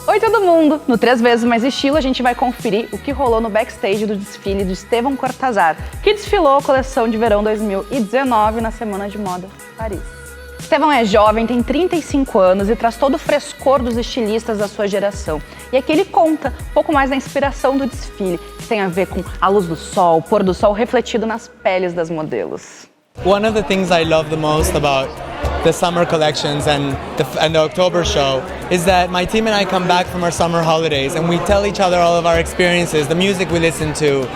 Oi todo mundo! No 3 vezes mais estilo a gente vai conferir o que rolou no backstage do desfile do Estevão Cortazar, que desfilou a coleção de verão 2019 na Semana de Moda Paris. Estevão é jovem, tem 35 anos e traz todo o frescor dos estilistas da sua geração. E aqui ele conta um pouco mais da inspiração do desfile, que tem a ver com a luz do sol, o pôr do sol refletido nas peles das modelos. One of the things I love the most about the summer collections and the October show is that my team and I come back from our summer holidays and we tell each other all of our experiences, the music we listen to,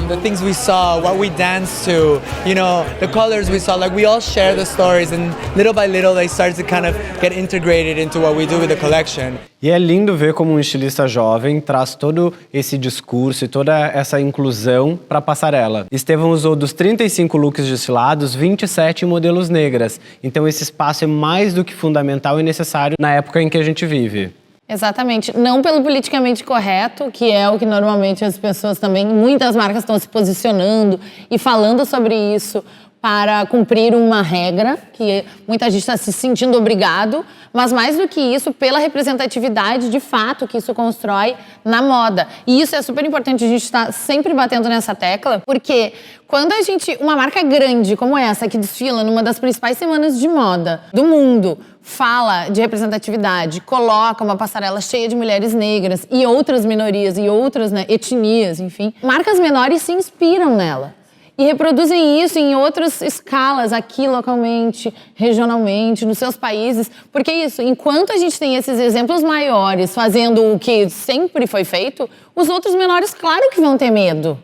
the things we saw, what we danced to, you know, the colors we saw. Like, we all share the stories, and little by little they start to kind of get integrated into what we do with the collection. E é lindo ver como um estilista jovem traz todo esse discurso e toda essa inclusão para a passarela. Estevão usou dos 35 looks desfilados, 27 modelos negras. Então esse espaço é mais do que fundamental e necessário na época em que a gente vive. Exatamente. Não pelo politicamente correto, que é o que normalmente as pessoas também, muitas marcas estão se posicionando e falando sobre isso para cumprir uma regra, que muita gente está se sentindo obrigado, mas mais do que isso, pela representatividade de fato que isso constrói na moda. E isso é super importante, a gente está sempre batendo nessa tecla, porque quando uma marca grande como essa, que desfila numa das principais semanas de moda do mundo, fala de representatividade, coloca uma passarela cheia de mulheres negras e outras minorias e outras, né, etnias, enfim, marcas menores se inspiram nela. E reproduzem isso em outras escalas, aqui localmente, regionalmente, nos seus países. Porque isso, enquanto a gente tem esses exemplos maiores fazendo o que sempre foi feito, os outros menores, claro que vão ter medo.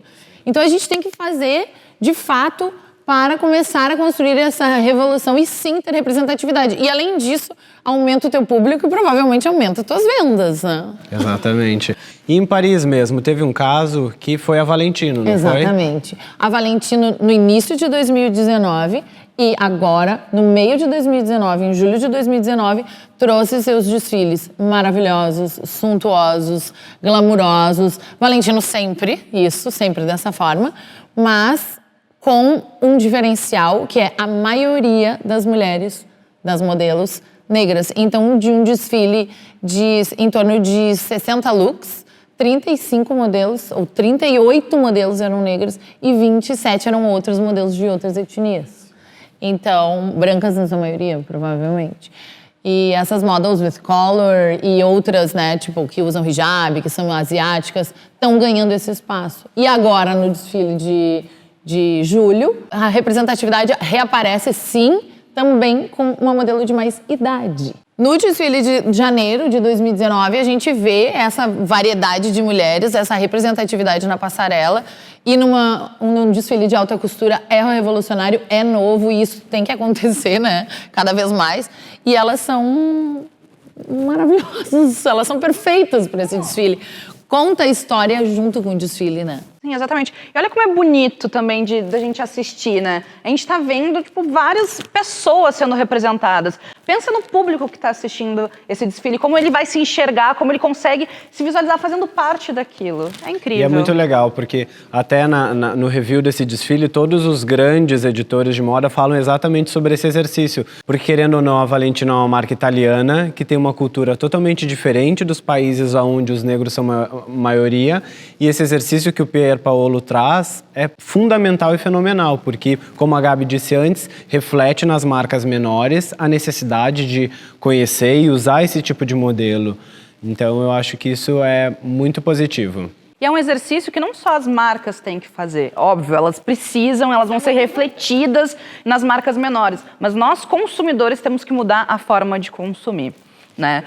Então a gente tem que fazer, de fato, para começar a construir essa revolução e sim ter representatividade. E além disso, aumenta o teu público e provavelmente aumenta as tuas vendas, né? Exatamente. E em Paris mesmo, teve um caso que foi a Valentino, não foi? Exatamente. A Valentino no início de 2019 e agora, no meio de 2019, em julho de 2019, trouxe seus desfiles maravilhosos, suntuosos, glamurosos. Valentino sempre dessa forma, mas com um diferencial que é a maioria das mulheres, das modelos negras. Então, de um desfile em torno de 60 looks, 35 modelos, ou 38 modelos eram negros e 27 eram outros modelos de outras etnias. Então, brancas na sua maioria, provavelmente. E essas models with color e outras, né, tipo, que usam hijab, que são asiáticas, estão ganhando esse espaço. E agora, no desfile de julho, a representatividade reaparece, sim, também com uma modelo de mais idade. No desfile de janeiro de 2019, a gente vê essa variedade de mulheres, essa representatividade na passarela. E num desfile de alta costura é revolucionário, é novo, e isso tem que acontecer, né? Cada vez mais. E elas são maravilhosas, elas são perfeitas para esse desfile. Conta a história junto com o desfile, né? Sim, exatamente. E olha como é bonito também da gente assistir, né? A gente tá vendo, tipo, várias pessoas sendo representadas. Pensa no público que está assistindo esse desfile, como ele vai se enxergar, como ele consegue se visualizar fazendo parte daquilo. É incrível. E é muito legal, porque até no review desse desfile, todos os grandes editores de moda falam exatamente sobre esse exercício. Porque, querendo ou não, a Valentino é uma marca italiana, que tem uma cultura totalmente diferente dos países onde os negros são maioria. E esse exercício que o Pier Paolo traz é fundamental e fenomenal, porque, como a Gabi disse antes, reflete nas marcas menores a necessidade de conhecer e usar esse tipo de modelo. Então, eu acho que isso é muito positivo. E é um exercício que não só as marcas têm que fazer, óbvio, elas vão ser refletidas nas marcas menores, mas nós, consumidores, temos que mudar a forma de consumir. Né?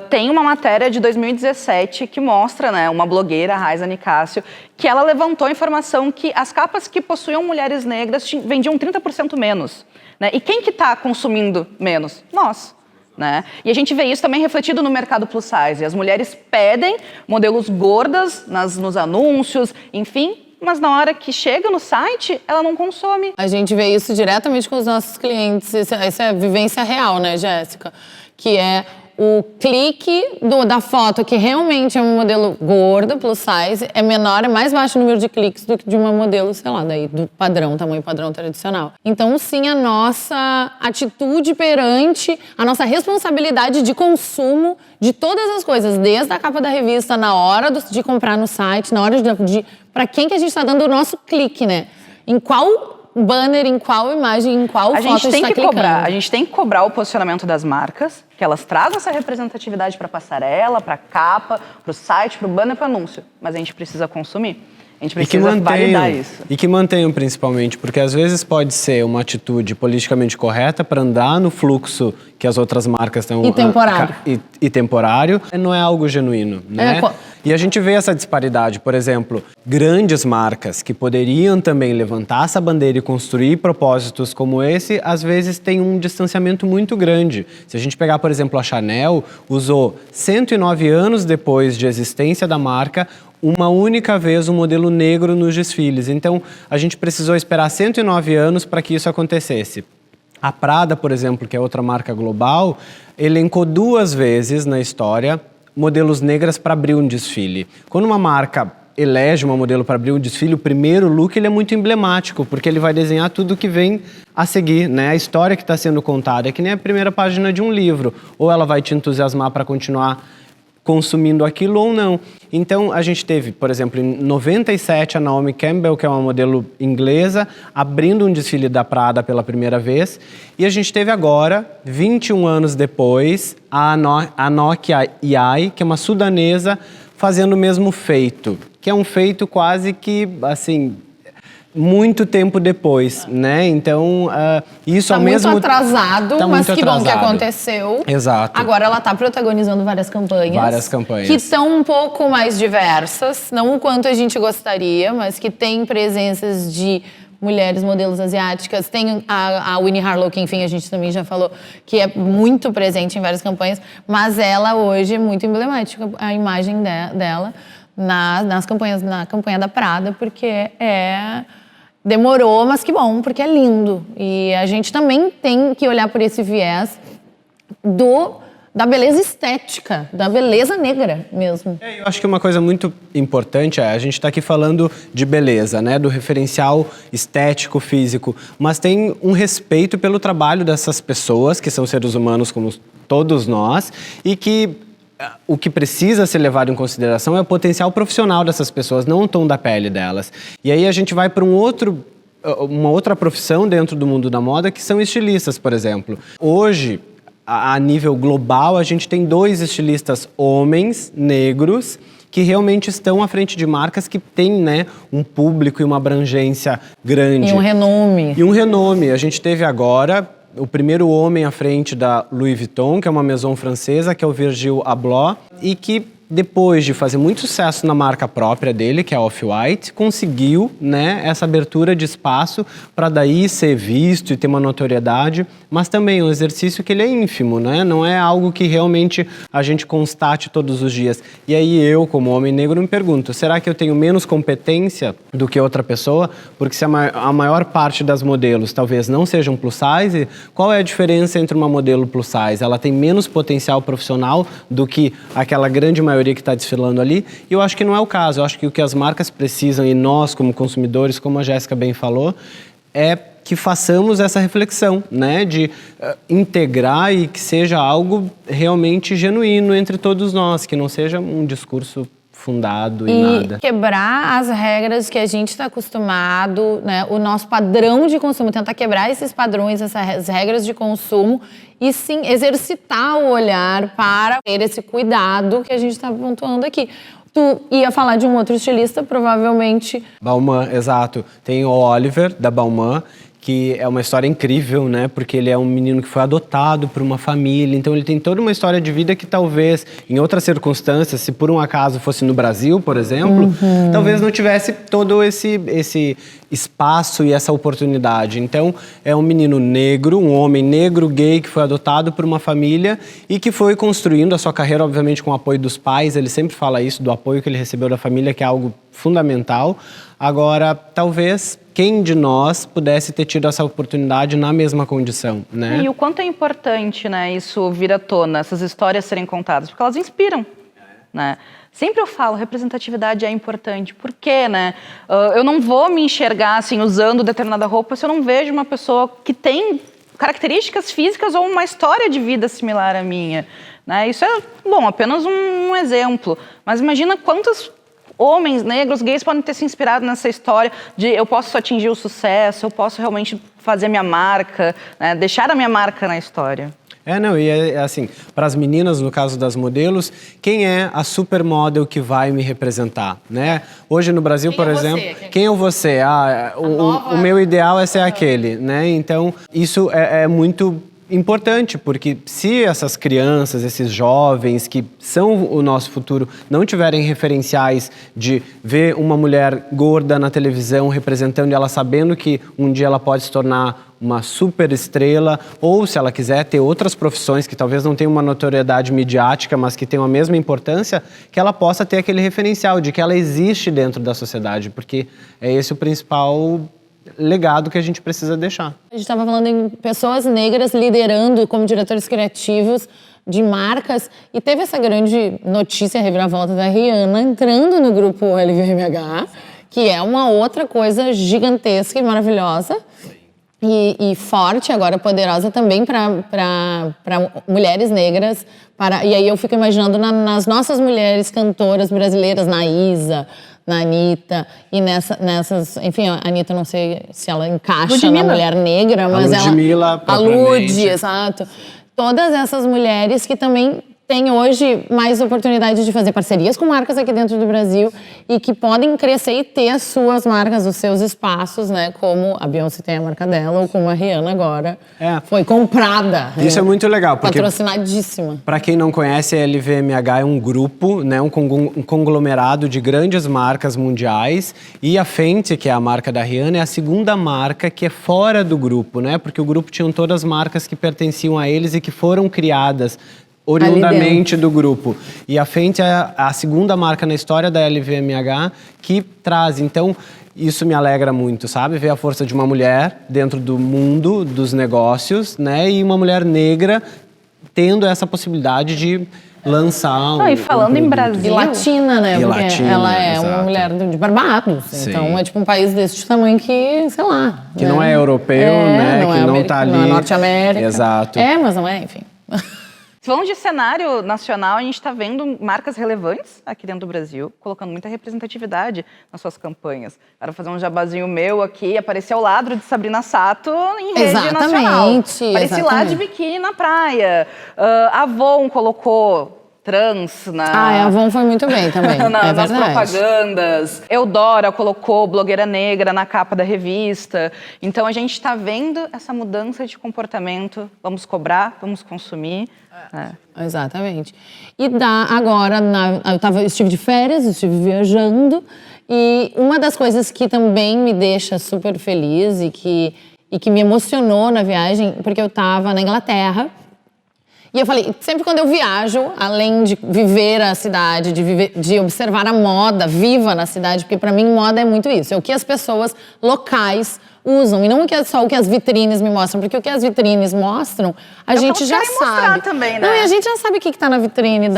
Tem uma matéria de 2017 que mostra, né, uma blogueira, a Raiza Nicásio, que ela levantou a informação que as capas que possuíam mulheres negras vendiam 30% menos. Né? E quem que está consumindo menos? Nós. Né? E a gente vê isso também refletido no mercado plus size. As mulheres pedem modelos gordas nos anúncios, enfim, mas na hora que chega no site, ela não consome. A gente vê isso diretamente com os nossos clientes. Essa é a vivência real, né, Jéssica? Que é o clique da foto, que realmente é um modelo gordo, plus size, é menor, é mais baixo o número de cliques do que de uma modelo, sei lá, daí do padrão, tamanho padrão tradicional. Então, sim, a nossa atitude perante a nossa responsabilidade de consumo de todas as coisas, desde a capa da revista, na hora de comprar no site, na hora de para quem que a gente está dando o nosso clique, né? Em qual banner, em qual imagem, em qual foto a gente está clicando. A gente tem que cobrar o posicionamento das marcas, que elas trazem essa representatividade para a passarela, para a capa, para o site, para o banner, para o anúncio. Mas a gente precisa consumir. A gente precisa validar isso. E que mantenham, principalmente, porque às vezes pode ser uma atitude politicamente correta para andar no fluxo que as outras marcas estão... E temporário. E temporário, não é algo genuíno, né? E a gente vê essa disparidade, por exemplo, grandes marcas que poderiam também levantar essa bandeira e construir propósitos como esse, às vezes tem um distanciamento muito grande. Se a gente pegar, por exemplo, a Chanel, usou 109 anos depois de existência da marca, uma única vez um modelo negro nos desfiles. Então, a gente precisou esperar 109 anos para que isso acontecesse. A Prada, por exemplo, que é outra marca global, elencou 2 vezes na história modelos negras para abrir um desfile. Quando uma marca elege uma modelo para abrir um desfile, o primeiro look ele é muito emblemático, porque ele vai desenhar tudo que vem a seguir, né? A história que está sendo contada é que nem a primeira página de um livro. Ou ela vai te entusiasmar para continuar consumindo aquilo ou não. Então, a gente teve, por exemplo, em 97, a Naomi Campbell, que é uma modelo inglesa, abrindo um desfile da Prada pela primeira vez. E a gente teve agora, 21 anos depois, a Nokia Yai, que é uma sudanesa, fazendo o mesmo feito. Que é um feito quase que, assim... muito tempo depois, né? Então, isso ao mesmo... Tá muito atrasado, mas que bom que aconteceu. Exato. Agora ela tá protagonizando várias campanhas. Várias campanhas. Que são um pouco mais diversas, não o quanto a gente gostaria, mas que tem presenças de mulheres, modelos asiáticas. Tem a Winnie Harlow, que enfim a gente também já falou, que é muito presente em várias campanhas, mas ela hoje é muito emblemática, a imagem dela nas campanhas, na campanha da Prada, porque demorou, mas que bom, porque é lindo. E a gente também tem que olhar por esse viés da beleza estética, da beleza negra mesmo. Eu acho que uma coisa muito importante a gente está aqui falando de beleza, né, do referencial estético, físico, mas tem um respeito pelo trabalho dessas pessoas, que são seres humanos como todos nós, e que o que precisa ser levado em consideração é o potencial profissional dessas pessoas, não o tom da pele delas. E aí a gente vai para uma outra profissão dentro do mundo da moda, que são estilistas, por exemplo. Hoje, a nível global, a gente tem 2 estilistas homens, negros, que realmente estão à frente de marcas que têm, né, um público e uma abrangência grande. E um renome. E um renome. A gente teve agora... o primeiro homem à frente da Louis Vuitton, que é uma maison francesa, que é o Virgil Abloh, e que depois de fazer muito sucesso na marca própria dele, que é a Off-White, conseguiu, né, essa abertura de espaço para daí ser visto e ter uma notoriedade, mas também um exercício que ele é ínfimo, né? Não é algo que realmente a gente constate todos os dias. E aí eu, como homem negro, me pergunto, será que eu tenho menos competência do que outra pessoa? Porque se a maior parte das modelos talvez não sejam plus size, qual é a diferença entre uma modelo plus size? Ela tem menos potencial profissional do que aquela grande maioria que está desfilando ali? E eu acho que não é o caso. Eu acho que o que as marcas precisam, e nós como consumidores, como a Jéssica bem falou, é que façamos essa reflexão, né, de integrar e que seja algo realmente genuíno entre todos nós, que não seja um discurso fundado em nada. E quebrar as regras que a gente está acostumado, né, o nosso padrão de consumo, tentar quebrar esses padrões, essas regras de consumo e sim exercitar o olhar para ter esse cuidado que a gente está pontuando aqui. Tu ia falar de um outro estilista, provavelmente... Balmain, exato. Tem o Oliver, da Balmain, que é uma história incrível, né? Porque ele é um menino que foi adotado por uma família, então ele tem toda uma história de vida que talvez, em outras circunstâncias, se por um acaso fosse no Brasil, por exemplo, talvez não tivesse todo esse espaço e essa oportunidade. Então, é um menino negro, um homem negro, gay, que foi adotado por uma família e que foi construindo a sua carreira, obviamente, com o apoio dos pais. Ele sempre fala isso, do apoio que ele recebeu da família, que é algo fundamental. Agora, talvez quem de nós pudesse ter tido essa oportunidade na mesma condição, né? E o quanto é importante, né, isso vir à tona, essas histórias serem contadas, porque elas inspiram, né? Sempre eu falo, representatividade é importante. Por quê, né? Eu não vou me enxergar assim, usando determinada roupa se eu não vejo uma pessoa que tem características físicas ou uma história de vida similar à minha, né? Isso é, bom, apenas um exemplo. Mas imagina quantos homens negros, gays podem ter se inspirado nessa história de eu posso atingir o sucesso, eu posso realmente fazer minha marca, né? Deixar a minha marca na história. Não, e é assim, para as meninas, no caso das modelos, quem é a supermodel que vai me representar, né? Hoje no Brasil, por exemplo, quem é você? O meu ideal é ser aquele, né? Então, isso é muito importante, porque se essas crianças, esses jovens que são o nosso futuro, não tiverem referenciais de ver uma mulher gorda na televisão representando ela, sabendo que um dia ela pode se tornar uma super estrela, ou se ela quiser ter outras profissões que talvez não tenham uma notoriedade midiática, mas que tenham a mesma importância, que ela possa ter aquele referencial de que ela existe dentro da sociedade, porque é esse o principal legado que a gente precisa deixar. A gente estava falando em pessoas negras liderando como diretores criativos de marcas e teve essa grande notícia, a reviravolta da Rihanna entrando no grupo LVMH, que é uma outra coisa gigantesca e maravilhosa e forte, agora poderosa também para mulheres negras. E aí eu fico imaginando nas nossas mulheres cantoras brasileiras, na Isa, na Anitta, e nessas... Enfim, a Anitta, não sei se ela encaixa Ludmilla. na mulher negra, mas ela... Ludmilla, a Lud, exato. Todas essas mulheres que também têm hoje mais oportunidade de fazer parcerias com marcas aqui dentro do Brasil e que podem crescer e ter as suas marcas, os seus espaços, né? Como a Beyoncé tem a marca dela, ou como a Rihanna agora foi comprada. Isso é muito legal, porque patrocinadíssima. para quem não conhece, a LVMH é um grupo, né, um conglomerado de grandes marcas mundiais, e a Fenty, que é a marca da Rihanna, é a segunda marca que é fora do grupo, né? Porque o grupo tinha todas as marcas que pertenciam a eles e que foram criadas oriundamente do grupo. E a Fenty é a segunda marca na história da LVMH que traz. Então, isso me alegra muito, sabe? Ver a força de uma mulher dentro do mundo dos negócios, né? E uma mulher negra tendo essa possibilidade de lançar E falando em Brasil... E latina, né? E porque latina, ela é exato. uma mulher de Barbados. Sim. Então, é tipo um país desse tamanho que, sei lá... Que né? não é europeu, né? Não que é não tá ali... Não é Norte-América. Exato. Mas não é, enfim... Falando de cenário nacional, a gente está vendo marcas relevantes aqui dentro do Brasil, colocando muita representatividade nas suas campanhas. Para fazer um jabazinho meu aqui, aparecer ao lado de Sabrina Sato em rede nacional. Apareci lá de biquíni na praia. A Avon colocou trans na... a Avon foi muito bem também, nas propagandas. Eudora colocou blogueira negra na capa da revista. Então, a gente está vendo essa mudança de comportamento. Vamos cobrar, vamos consumir. Exatamente. E agora, eu estive de férias, estive viajando, e uma das coisas que também me deixa super feliz e que me emocionou na viagem, porque eu estava na Inglaterra, e eu falei, sempre quando eu viajo, além de viver a cidade, de observar a moda viva na cidade, porque para mim moda é muito isso, é o que as pessoas locais usam, e não só o que as vitrines me mostram, porque o que as vitrines mostram, a gente já sabe. Também, né? Não, e a gente já sabe o que está na vitrine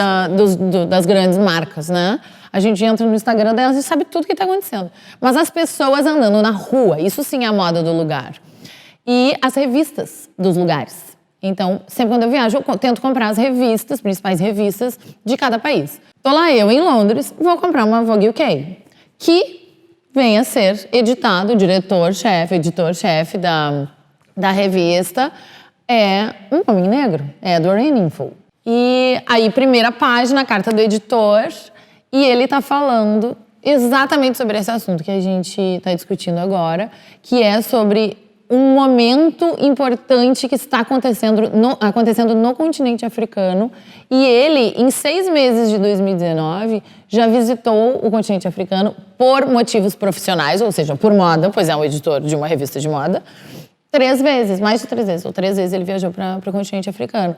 das grandes marcas, né? A gente entra no Instagram delas e sabe tudo o que está acontecendo. Mas as pessoas andando na rua, isso sim é a moda do lugar. E as revistas dos lugares. Então, sempre quando eu viajo, eu tento comprar as revistas, principais revistas de cada país. Tô lá eu em Londres, vou comprar uma Vogue UK, que vem a ser editado, editor-chefe da revista é um homem negro, Edward Enninful. E aí, primeira página, a carta do editor, e ele tá falando exatamente sobre esse assunto que a gente está discutindo agora, que é sobre um momento importante que está acontecendo no continente africano. E ele, em 6 meses de 2019, já visitou o continente africano por motivos profissionais, ou seja, por moda, pois é um editor de uma revista de moda, 3 vezes, mais de 3 vezes, ou 3 vezes ele viajou para o continente africano.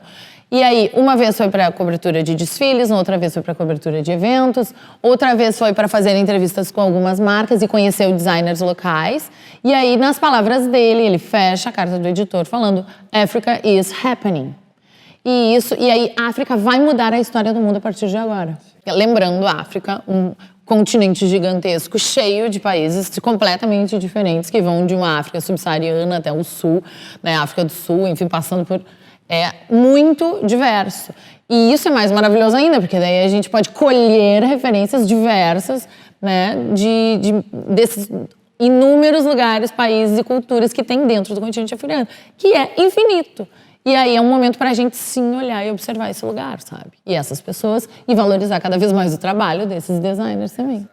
E aí, uma vez foi para cobertura de desfiles, outra vez foi para cobertura de eventos, outra vez foi para fazer entrevistas com algumas marcas e conhecer designers locais. E aí, nas palavras dele, ele fecha a carta do editor falando Africa is happening. E aí, a África vai mudar a história do mundo a partir de agora. Lembrando, a África, um continente gigantesco, cheio de países completamente diferentes, que vão de uma África subsaariana até o sul, né, África do Sul, enfim, passando por... É muito diverso. E isso é mais maravilhoso ainda, porque daí a gente pode colher referências diversas, né, desses inúmeros lugares, países e culturas que tem dentro do continente africano, que é infinito. E aí é um momento para a gente sim olhar e observar esse lugar, sabe? E essas pessoas, e valorizar cada vez mais o trabalho desses designers também.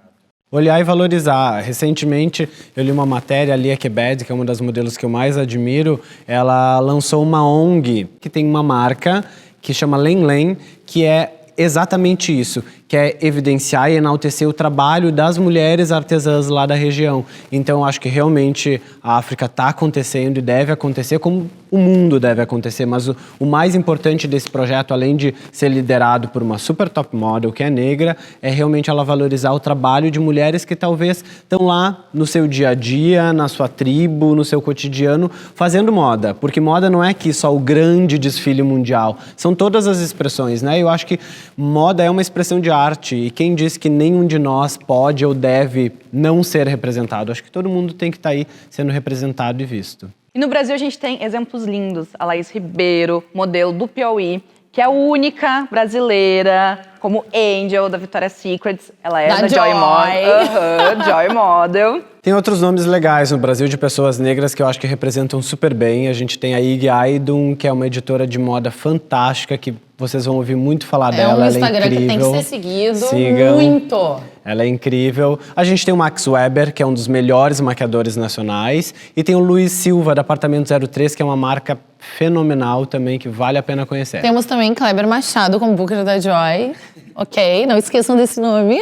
Olhar e valorizar. Recentemente, eu li uma matéria, a Lia Kebed, que é uma das modelos que eu mais admiro, ela lançou uma ONG que tem uma marca que chama Len Len, que é exatamente isso, que é evidenciar e enaltecer o trabalho das mulheres artesãs lá da região. Então, eu acho que realmente a África está acontecendo e deve acontecer como o mundo deve acontecer, mas o mais importante desse projeto, além de ser liderado por uma super top model que é negra, é realmente ela valorizar o trabalho de mulheres que talvez estão lá no seu dia a dia, na sua tribo, no seu cotidiano, fazendo moda. Porque moda não é aqui só o grande desfile mundial, são todas as expressões, né? Eu acho que moda é uma expressão de arte e quem diz que nenhum de nós pode ou deve não ser representado? Acho que todo mundo tem que estar aí sendo representado e visto. E no Brasil a gente tem exemplos lindos. A Laís Ribeiro, modelo do Piauí, que é a única brasileira como Angel da Victoria's Secret. Ela é da Joy Model. Joy Model. Tem outros nomes legais no Brasil de pessoas negras que eu acho que representam super bem. A gente tem a Ig Aydun, que é uma editora de moda fantástica, que vocês vão ouvir muito falar dela. É um Instagram que tem que ser seguido. Sigam. Muito. Ela é incrível. A gente tem o Max Weber, que é um dos melhores maquiadores nacionais. E tem o Luiz Silva, da Apartamento 03, que é uma marca fenomenal também, que vale a pena conhecer. Temos também Kleber Machado como Booker da Joy. Ok, não esqueçam desse nome.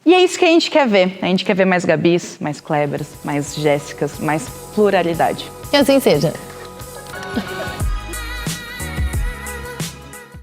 E é isso que a gente quer ver. A gente quer ver mais Gabis, mais Klebers, mais Jéssicas, mais pluralidade. Que assim seja.